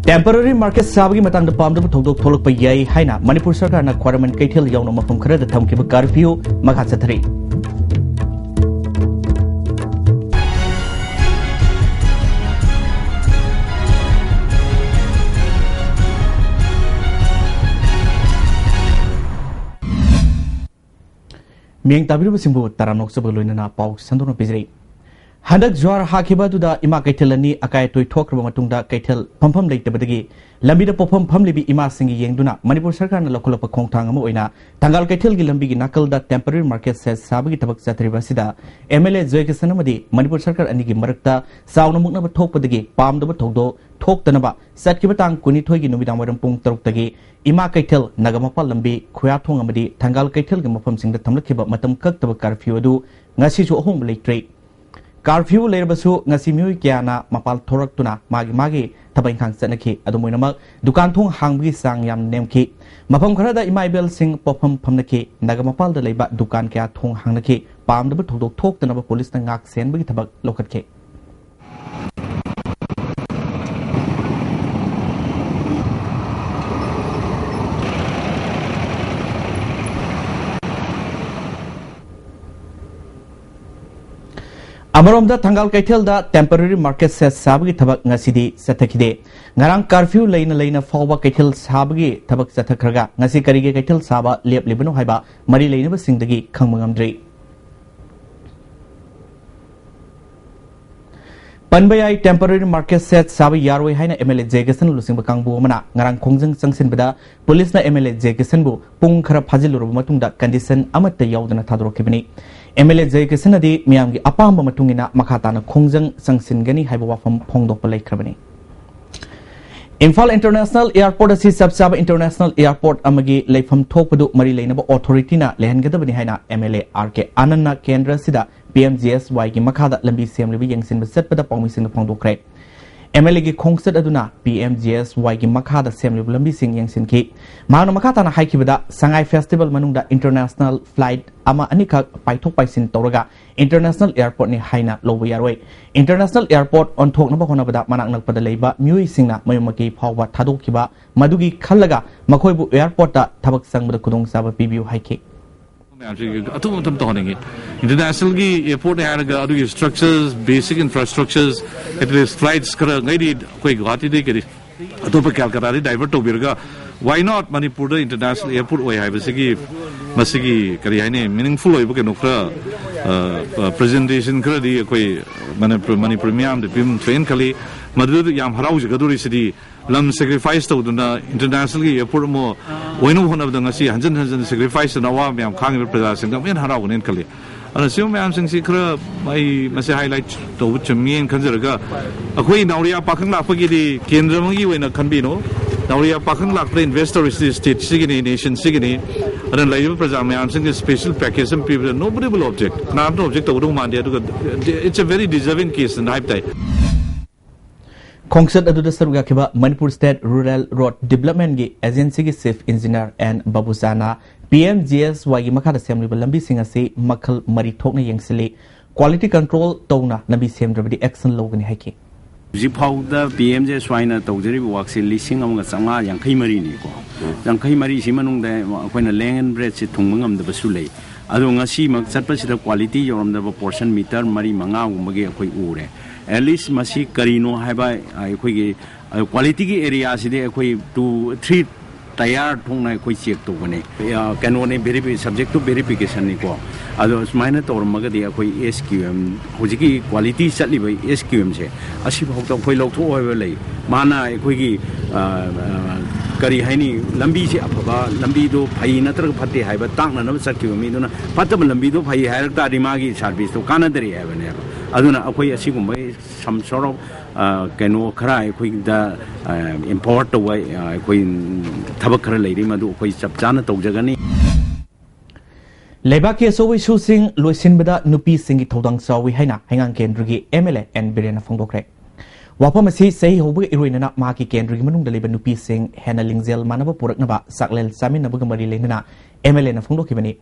Temporary market sabi matang dapam dapat thokdok tholok pa yai haina Manipur sarkar na khwaraman kaithel yauna mafam khara da thamkiba curfew makha chathari Miang tabiru simbu taranok sebelumnya pau sandono pizri Handak juar hakiba tu da ima kaitelani akai toy thok raba matungda kaitel phampham leitabadagi lambi da popam pham libi ima singi yengduna Manipur sarkar na lokolapa khongthang ama oina tangal kaitel gi lambi gi nakal da temporary market set sabagi tabak chatriba sida MLA Joykisan amadi Manipur sarkar ani gi marakta sauna mukna ba thokpadagi pamdaba thokdo thoktanaba satkiba tang kuni thoi gi numidang waram pung taruk tagi ima kaitel nagamapa lambi khoya thong amadi tangal kaitel gi mafam singda thamlakhiba matam kak taba curfew adu ngasi chu ahom leitre Curfew lebasu ngasi miui kiana mapal thorak tuna magi tabai khang sanaki adumoinama dukan thong hangbi sang yam nemki mafam khara da imaibel sing popam phamnaki nagamapal da leiba dukan kya thong hangnaki pamdaba thokdok thoktanaba police na ngak senbagi thabak lokatke Amarom tanggal kaitel da temporary market set sabagi thabak ngasidi sathakide ngarang curfew leina fawba kaitel sabagi thabak sathakraga ngasi karige kaitel saba lep libano haiba mari leina ba singdagi khangmangamdri Panbayai temporary market set sabi yaroi haina MLA Joykisan lusing bakangbu mana ngarang khongjang sangsin bada police na MLA Joykisan bu pung khara phajiluru matungda condition amatta yaudana thadrokibani MLA Joykisan adi miyamgi apamba matungina makhatana khongjang sangsin-gani haiba wafam phongdokpa leikrabani Imphal International Airport asi sabsaba International Airport amagi leifam thokpadu mari leinaba authority na lehangadabani haina MLA RK Ananna Kendra sida PMGSY gi makhada lambi semlibi yengsin basatpada pawmising phongdokre MLA gi khongsat aduna PMGSY gi makhada semlibi lambi sing yengsin ki mano makhata na haikibada Sangai Festival manungda international flight ama anika paithok paisin toraga International Airport ni haina lobu yaroi International Airport on thok na bakona bada manak nakpada leiba mui singna mayumaki phawwa thadokiba madugi khallaga makhoibu airport ta thabak sangbada kudong saba pibiu haike International airport has structures, basic infrastructures, at least flights, divert to why not Manipur International Airport? Meaningful presentation Manipur train Kali Madrid Yam Harauj Gaduri City. Lam sacrifice to the international airport more. We know one of the Nasi Hansen sacrifice and our Miam Kang representation in Harawan in Kali. And assume I'm saying secret, my must highlight to which me and Kanzeraga. A queen Nauria Pakanga Pagidi, Kendramangi in a Cambino, Nauria Pakanga play investor is the state Sigini nation Sigini, and then Labour President I'm saying a special package and people nobody will object. Not object of Romandia. It's a very deserving case in hype type. Kongsat aduda saruga kiba Manipur State Rural Road Development gi agency gi chief engineer and Babusana PMGSY gi makhada semli lambi singasi makhal mari thokna yengsili quality control tawna lambi semdrabdi action logani haiki Zipauda PMGSY na tawjari works lising amga sanga yankai mari ni ko yankai mari simanungda akoina lang and bread si thungmangam da basulei adu ngasi mak chatpasida quality yoramda portion meter mari manga gumagi akoi ure at least masi karino haiba akoi quality area side akoi 2-3 tayar thongna akoi check to bane kanone verify subject to verification ni ko ado smaina tor magadi akoi SQM hojiki quality chatli bai SQM se asi bhok to akoi loktho hoiba lei mana akoi gi kari haini lambi se afaba lambi do phai natra phatte haiba tangna na sakki mi dona patab lambi do phai hair ta rimagi service to kanadari haibane aduna akoi asigumbai some sort of kano khara akoi da import to akoi thabak khara leiri madu akoi chapchana tawjagani Lebaki asowi susing loisin bada nupi singi thodang sawi haina hangang kendrugi MLA and Birena Fongdokre Wapamasi say hobu iruinana maki kendrugi manung daliba nupi sing hena lingzel manaba puraknaba saklel samin nabugamari lenana MLA na phongdokibani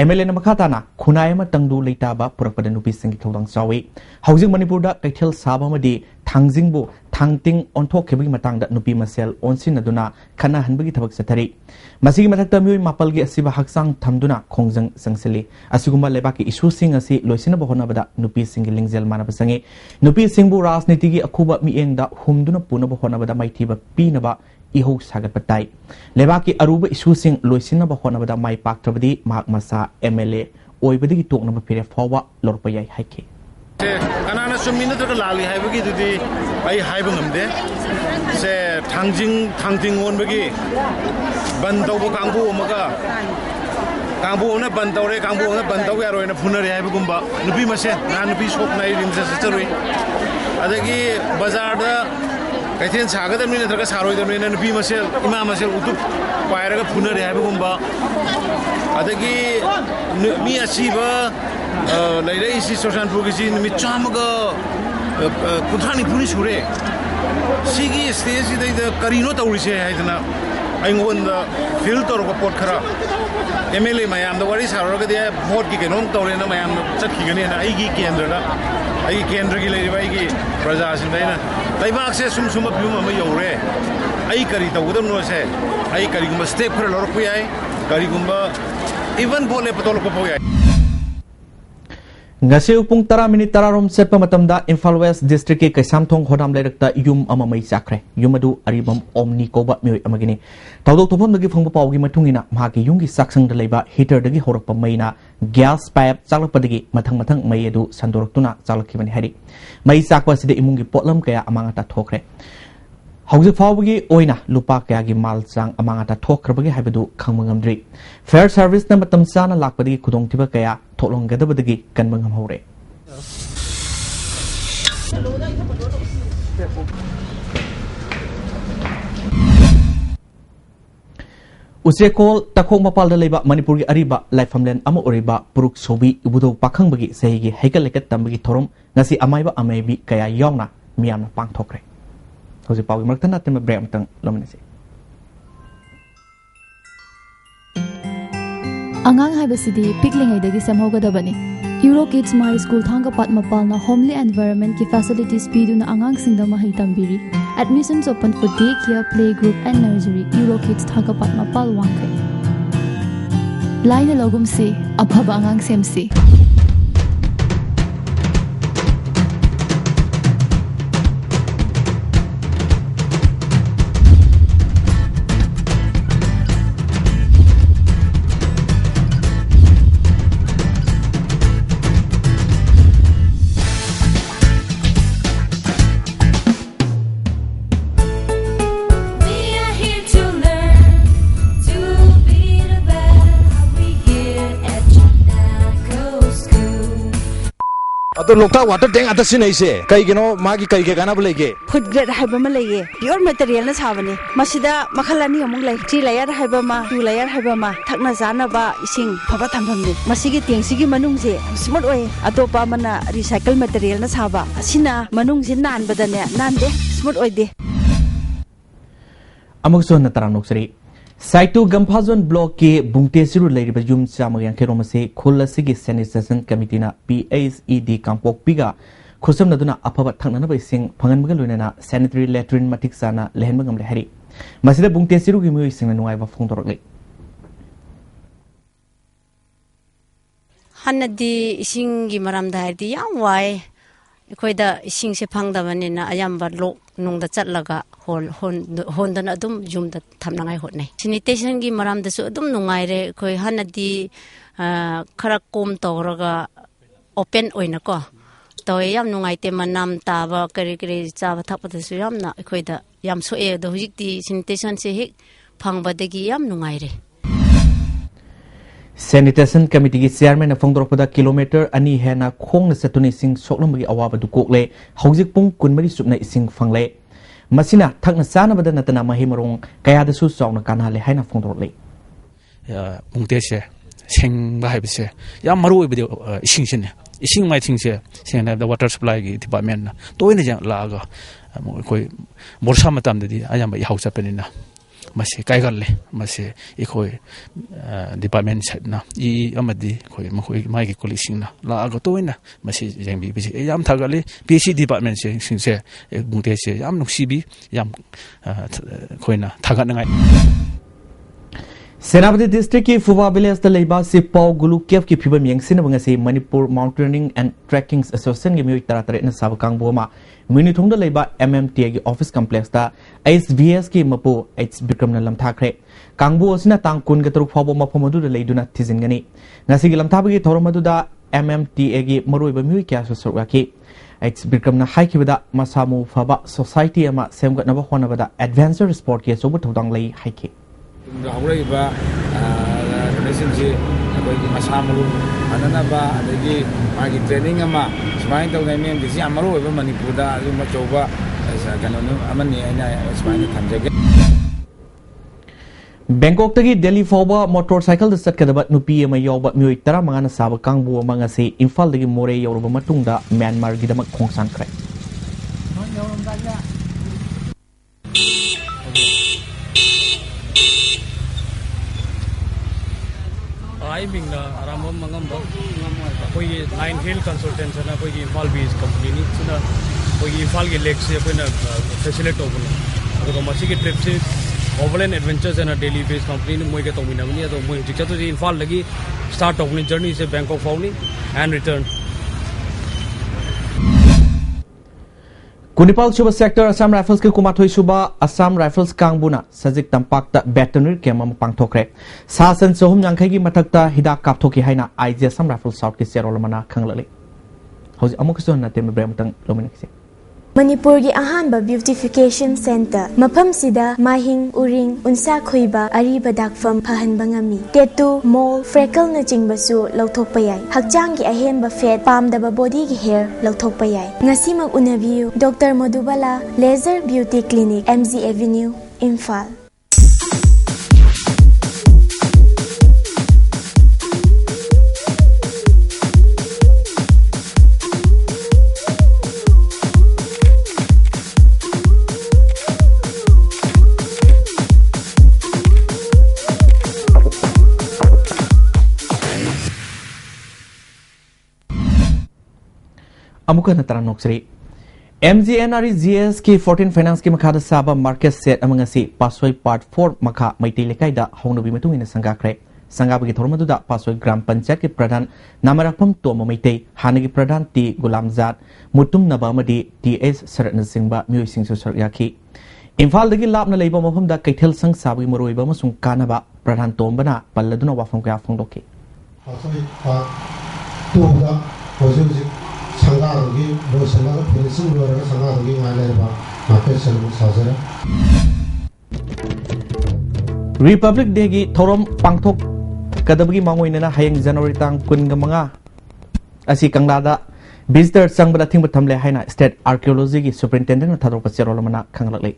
MLA na makhatana khunai ama tangdu leitaba purakpada nupi singi thodang chawi housing Manipur da kaithel saba madi thangjingbu thangting onthok khebagi matangda nupi masel onsin aduna khana hanbagi thabak sathari masigi mathakta mioi mapal gi asiba haksang thamduna khongjang sangseli asigumba lebaki issue sing asi loisina bahona bada nupi singi lingjel manaba sangi nupi singbu rajniti gi akhuba miengda humduna puna bahona bada maithiba pinaba iho sagat patai lebaki aruba issue sing loisina bahona bada mai paktrabadi mak masa MLA oibadi tokna ma pire fawa lorpa yai haike kanana sumina to lali haibagi dudi ai haiba ngamde se thangjing on bagi bandau bo kangbu amaga kangbu na bandau re kangbu na bandau ya roina phunare haiba gumba nupi mase na nupi sok nai rimsa saroi adagi bazar da kaithen saga da mina daga saroi da mina nupi mase ima mase utup pairaga phunare haiba gumba adagi mi asiba laida isi social progresi mi chamaga kunthani puni sure sigi stage da karino tawrise haidana aingonda feel torko pot khara MLA mayam da wari saraga de vote ki kenom tawrena mayam chakhigani na aigi kendra gi lei bai gi praja sindaina laibak se sum bium ma yore ai kari tawdam no se ai kari gumba step khara lor pu yai kari gumba even bole patol ko pu yai ngasi upung 10 minit tararom setpa matamda Imphal West district ke Kaisamthong hodam lerakta yum amamai chakre yumadu aribam omni koba mioi amagini tawdok topom dagi phangba pawgi matungina mhaki yungi saksang da leiba heater dagi horakpa maina gas pipe chaklakpadagi mathang mai adu sandoraktuna chalakibani hari mai chakpa sida imungi potlam kaya amangata thokre hauji fawgi oina lupa kaya gi malchang amangata thokrabagi haibadu khangmangamdri fair service na matam chana lakpadagi khudongtiba kaya tholonggadabadagi kanmangam hore Usekol takhok mapal da leiba Manipur gi ariba laifamlen ama oriba puruk sobi ibudo pakhangbagi sehigi heikalekat tambagi thorom ngasi amaiba amaibi kaya yawna miyamna pangthokre hoje pawgi martana tema brem tang lomenese angang haibasidi piklingai dagi samhogadabani Euro Kids My School thanga patmapalna homely environment ki facilities piduna angang singda mahai tambiri admissions open for daycare playgroup and nursery Euro Kids thanga patmapal wangkai laina logum se abhaba angang semsi तो लोकता water tank आता से नहीं से कई गिनो माँ की कई के गाना बोलेगे फुड ग्रेड है बमा लगे प्योर मटेरियल ना सावने मसीदा मखलानी अमुक लाई 3 लेयर है बमा 2 लेयर है बमा थकना जाना बा इसिंग फबा थंफमने मसीगी टेंगसीगी मनुंग से स्मार्ट ओए अतोपा मना रिसाइकल मटेरियल ना साबा असिना मनुंग से नान बदने नान दे स्मार्ट ओए दे अमुक सोन तरंग नोक्सरी Saitu Gampazon Block ke Bungte Siru Lady Jum Samayang Keromase Kolasigi Sanitation Committee na PASED Kampok Piga Kusum Naduna Apava Tangana by Sing Panganmagaluna Sanitary Latrine Matiksana Lehenmagam Lehari Masida Bungte Siru Gimu Sing and Waiva Fondorli Hanadi Singi Maram Dadi Yang Wai Equida Sing Sepang the Vanina Ayamba Lok Nung the Chatlaga Hondan Adum Jum the Tamnangai Hotne. Sanitation gi maram the Sudum Nungaire, Koi Hanadi Karakum Toraga open oinako. Toyam Nungaite Manam Tava, Karikri Java Tapa the Suyamna, Equida Yam so air the Hujik sanitation se Pang Badegi Yam Nungaire. Sanitation Committee ki Chairman of Fongdropada Kilometer Ani Hena Kong Satuni Sing Soklombi Awaba Dukokle, Hausik Pung Kunmari Subna Sing Fangle. Masina Takna Sana Badanatana Mahimarong, Kayada Susong Kanale Hena Fondrole. Mungtese, Sing Bahibse, Yamaru video Sing Sing my things here, saying that the water supply department, Toin Laga, Morsamatam, I am a house up in. masi kai gal le masi ikoi department set na I amadi khoi makhoi mai ki kolising na la ga toina masi jengbi bi yam thagali PC department se sing se bungte se yam nuksibi yam khoina thagat ngai Senapati district ki Fuwa village da leiba si Pau Gulu Cave ki phibam yengsin banga se Manipur Mountaineering and Trekking Association gi mioi tara tare na sabakang boma mini thong da leiba MMTA gi office complex da SVS ki mapu H Bikram na lamtha khre kangbu osina tang kun ga turuk phabo mapom adu da leiduna thizin gani ngasi gi lamtha gi thorom adu da MMTA gi maroi ba mioi kya so sorga ki H Bikram na hai ki bada masamu phaba society ama semgat na ba khona bada adventure sport ki so bu thodang lei hai ki haureiba donation ꯑꯩꯈꯣꯏꯒꯤ ꯃꯁꯥ ꯃꯔꯨ ꯐꯅꯅꯕ ꯑꯗꯒꯤ ꯃꯥꯒꯤ training ꯑꯃ ꯁꯨꯃꯥꯏꯅ ꯇꯧꯗꯅ ꯃꯦꯝꯒꯤꯁꯤ ꯌꯥꯝ ꯃꯔꯨ ꯑꯣꯏꯕ ꯃꯅꯤꯄꯨꯔꯗ ꯑꯗꯨꯝ ꯑꯆꯧꯕ ꯀꯩꯅꯣ ꯑꯃꯅꯤ ꯑꯩꯅ ꯁꯨꯃꯥꯏꯅ ꯊꯝꯖꯒꯦ Bangkok tagi Delhi fawba motorcycle da satkadaba nupi ama yawba mioi tara mangana saba kangbu ama ngase Imphal dagi more yawruba matungda Myanmar gidamak khongsan krai I mean, Aramam Mangam, Nine Hill Consultants, and a Imphal based company, Imphal Lakes, facilitate open. The Masiki trips, overland adventures, and a daily based company, Moika Tominamia, the Moika to the Imphal Lagi, start opening journey is a Bangkok Fowling and return. Kunipal Shuba sector Assam Rifles ke Kumathoi Shuba Assam Rifles Kangbuna Sajik Tampakta Battery Kemam Pangthokre Sasan Sohum Yangkai gi mathakta hidak kapthoki haina IG Assam Rifles South ki serolamana khanglale Hoji amukson na tem bremtang lominiksi Manipur gi ahanba beautification center mafam sida mahing uring unsa khoiba ariba dakfam phahanba ngami tattoo mole freckle na chingbasu lauthokpa yai hakchang gi ahenba fat pamdaba body gi hair lauthokpa yai ngasimak unabiu Dr Madhubala Laser Beauty Clinic MZ Avenue Imphal Amuka na tarang noksri MGNRE GS ki 14 finance ki makha da saba market set amanga si Pasoi part 4 makha maiti lekai da hongno bi matung ina sanga kre sanga bagi thorma du da Pasoi gram panchayat ki pradhan namarakpam to maitei hana ki pradhan ti Gulamzat mutum naba madi TS Saratna Singba mioi singsu saryaki Imphal dagi labna leiba mafam da kaithel sang sabi moroi ba masung kanaba pradhan tombana palladuna wafam kya phongdoki Pasoi part 2 da hojik 상가하기 뭐 생각 필승 거를 상가하기 말해 봐 마켓을 사서라 Republic Day gi thorom pangthok kadabgi mangoinena hayang January tang kun gamanga asi kanglada visitor sangbada thingba thamle haina state archaeology gi superintendent na thadok pacherolmana khanglale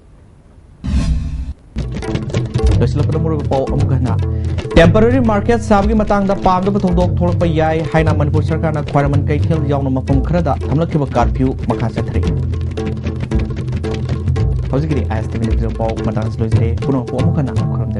Temporary market sabgi matang da pam da thongdok tholpa yai haina Manipur sarkar na khwaraman kai thel yauna mafam khrada thamlakhiba curfew makha chathri hojigiri Istv ni pau matang slojire puno po mukana khram